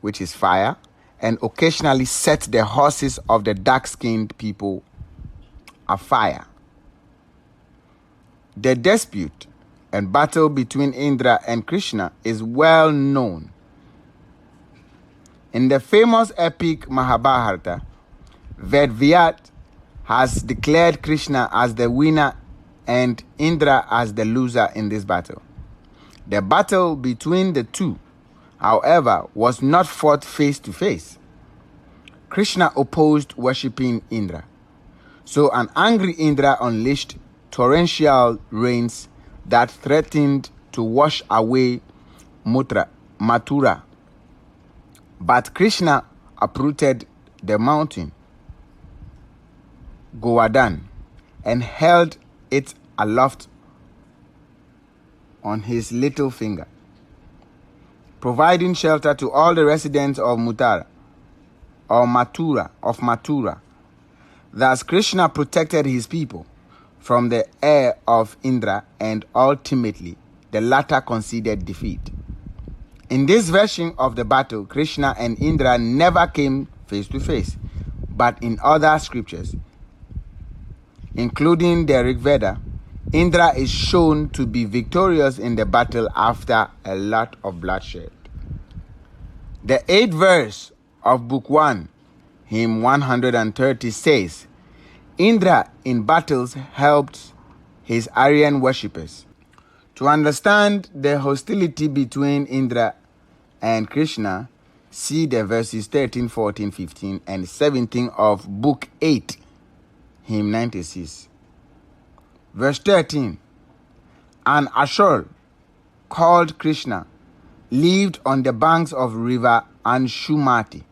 which is fire, and occasionally set the horses of the dark-skinned people afire. The dispute and battle between Indra and Krishna is well known. In the famous epic Mahabharata, Vedvyat has declared Krishna as the winner and Indra as the loser in this battle. The battle between the two, however, was not fought face to face. Krishna opposed worshipping Indra. So an angry Indra unleashed torrential rains that threatened to wash away Mathura. But Krishna uprooted the mountain, Govardhan, and held it aloft on his little finger, providing shelter to all the residents of Mathura. Thus Krishna protected his people from the ire of Indra, and ultimately the latter conceded defeat. In this version of the battle, Krishna and Indra never came face to face, but in other scriptures, including the Rig Veda, Indra is shown to be victorious in the battle after a lot of bloodshed. The 8th verse of Book 1, Hymn 130 says, Indra in battles helped his Aryan worshippers. To understand the hostility between Indra and Krishna, see the verses 13, 14, 15, and 17 of Book 8, Hymn 96. Verse 13, an Ashur called Krishna lived on the banks of river Anshumati.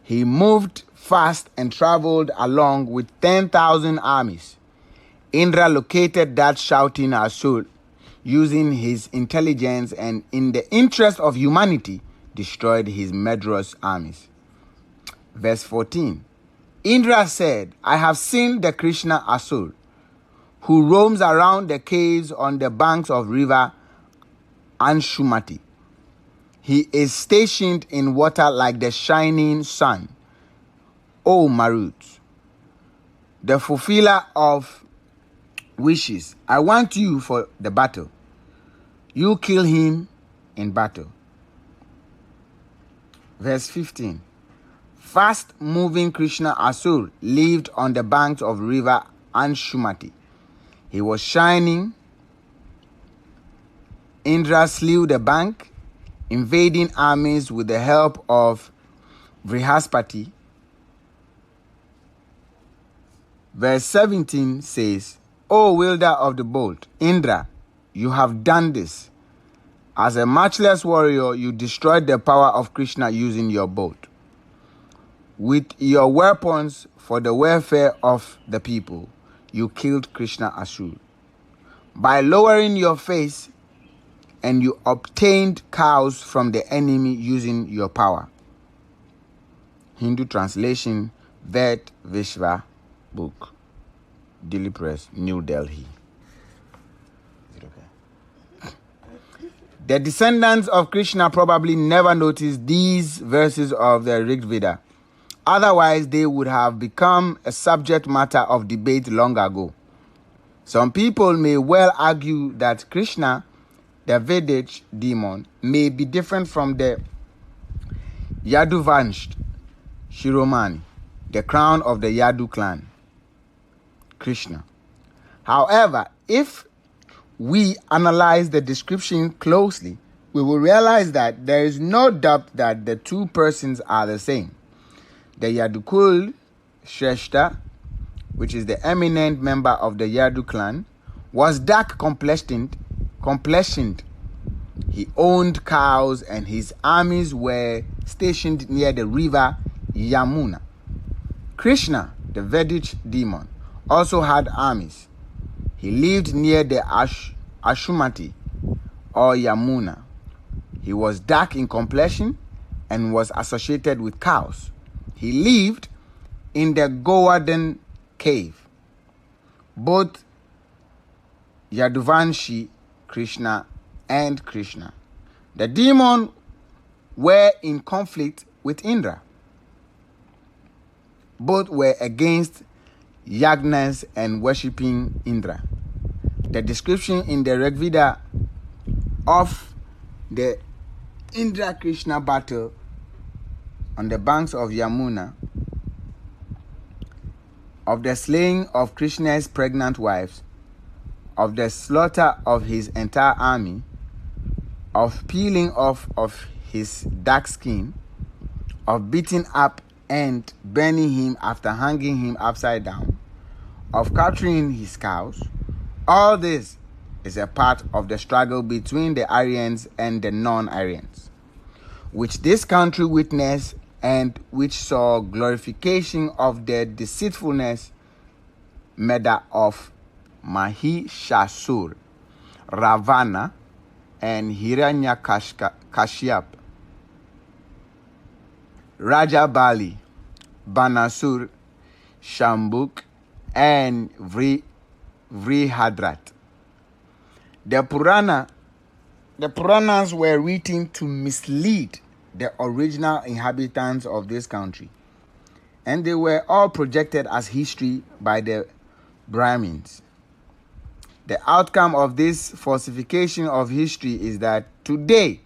He moved fast and traveled along with 10,000 armies. Indra located that shouting Ashur using his intelligence and in the interest of humanity destroyed his murderous armies. Verse 14, Indra said, I have seen the Krishna Ashur, who roams around the caves on the banks of river Anshumati. He is stationed in water like the shining sun. O Marut, the fulfiller of wishes, I want you for the battle. You kill him in battle. Verse 15. Fast-moving Krishna Ashur lived on the banks of river Anshumati. He was shining. Indra slew the bank, invading armies with the help of Vrihaspati. Verse 17 says, O wielder of the bolt, Indra, you have done this. As a matchless warrior, you destroyed the power of Krishna using your bolt. With your weapons for the welfare of the people, you killed Krishna Ashur. By lowering your face, and you obtained cows from the enemy using your power. Hindu translation, Ved Vishwa Book, Delhi Press, New Delhi. Is it okay? The descendants of Krishna probably never noticed these verses of the Rig Veda. Otherwise, they would have become a subject matter of debate long ago. Some people may well argue that Krishna, the Vedic demon, may be different from the Yaduvansh Shiromani, the crown of the Yadu clan, Krishna. However, if we analyze the description closely, we will realize that there is no doubt that the two persons are the same. The Yadukul Shrestha, which is the eminent member of the Yadu clan, was dark complexioned. He owned cows and his armies were stationed near the river Yamuna. Krishna, the Vedic demon, also had armies. He lived near the Ashumati or Yamuna. He was dark in complexion and was associated with cows. He lived in the Govardhan cave. Both Yaduvanshi Krishna and Krishna. The demon were in conflict with Indra. Both were against yagnas and worshipping Indra. The description in the Rigveda of the Indra-Krishna battle on the banks of Yamuna, of the slaying of Krishna's pregnant wives, of the slaughter of his entire army, of peeling off of his dark skin, of beating up and burning him after hanging him upside down, of capturing his cows. All this is a part of the struggle between the Aryans and the non-Aryans, which this country witnessed and which saw glorification of the deceitfulness murder of Mahishasur, Ravana, and Hiranyakashyap, Raja Bali, Banasur, Shambuk, and Vrihadrat. The Puranas were written to mislead the original inhabitants of this country, and they were all projected as history by the Brahmins. The outcome of this falsification of history is that today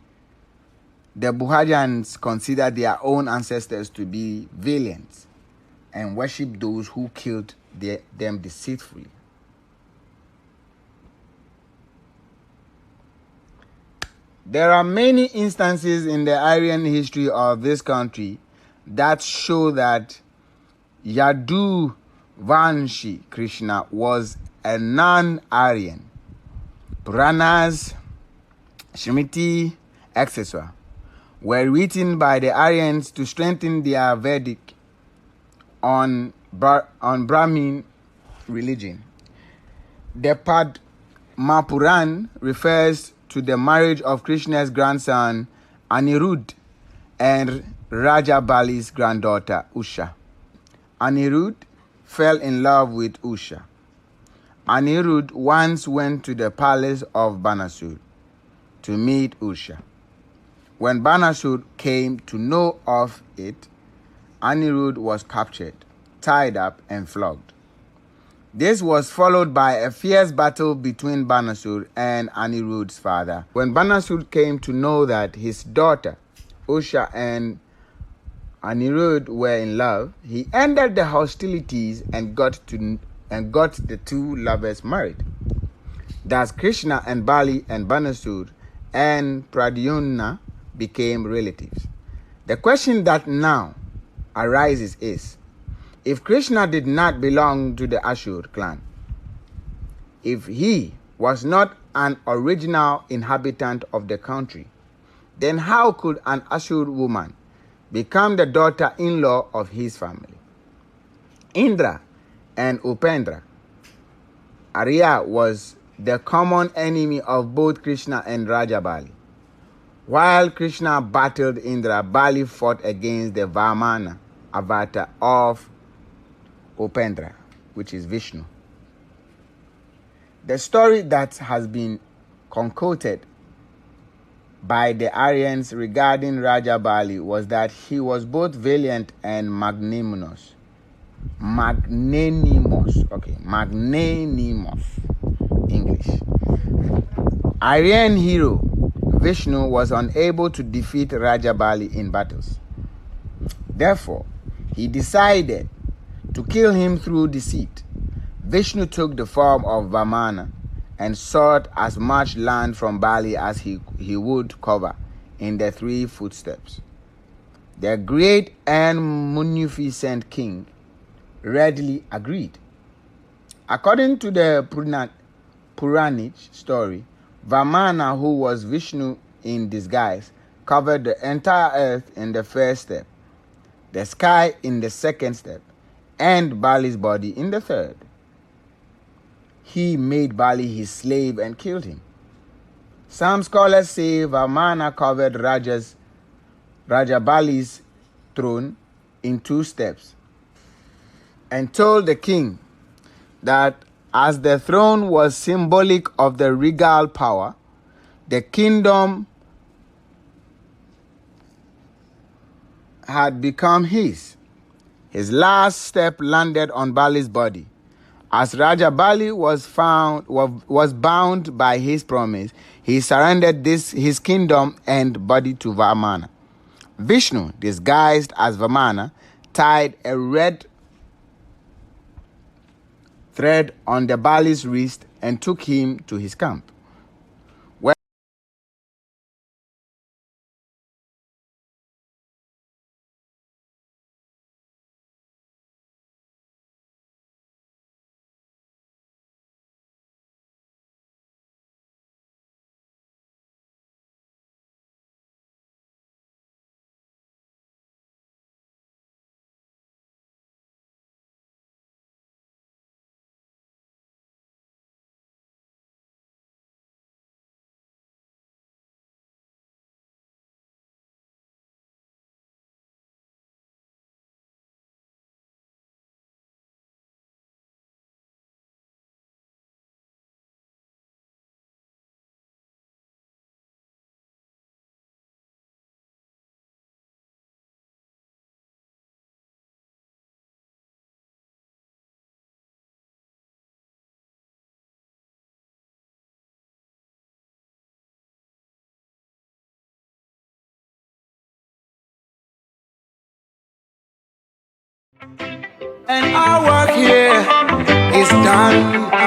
the Buharians consider their own ancestors to be valiant and worship those who killed them deceitfully. There are many instances in the Aryan history of this country that show that Yaduvanshi Krishna was a non-Aryan. Puranas, Shrimati, etc. were written by the Aryans to strengthen their verdict on Brahmin religion. The Padma Puran refers to the marriage of Krishna's grandson Anirudh and Raja Bali's granddaughter Usha. Anirudh fell in love with Usha. Anirudh once went to the palace of Banasur to meet Usha. When Banasur came to know of it, Anirudh was captured, tied up, and flogged. This was followed by a fierce battle between Banasur and Anirudh's father. When Banasur came to know that his daughter, Usha, and Anirudh were in love, he ended the hostilities and got the two lovers married. Thus Krishna and Bali and Banasur and Pradyumna became relatives. The question that now arises is, if Krishna did not belong to the Ashur clan, if he was not an original inhabitant of the country, then how could an Ashur woman become the daughter-in-law of his family? Indra and Upendra. Arya was the common enemy of both Krishna and Raja Bali. While Krishna battled Indra, Bali fought against the Vamana avatar of Upendra, which is Vishnu. The story that has been concocted by the Aryans regarding Raja Bali was that he was both valiant and magnanimous. Magnanimous English. Aryan hero Vishnu was unable to defeat Raja Bali in battles. Therefore, he decided to kill him through deceit. Vishnu took the form of Vamana and sought as much land from Bali as he would cover in the 3 footsteps. The great and munificent king readily agreed. According to the Puranic story, Vamana, who was Vishnu in disguise, covered the entire earth in the first step, the sky in the second step, and Bali's body in the third. He made Bali his slave and killed him. Some scholars say Vamana covered Raja Bali's throne in 2 steps and told the king that as the throne was symbolic of the regal power, the kingdom had become his. His last step landed on Bali's body. As Raja Bali was bound by his promise, he surrendered his kingdom and body to Vamana. Vishnu, disguised as Vamana, tied a red thread on the Bali's wrist and took him to his camp. And our work here is done.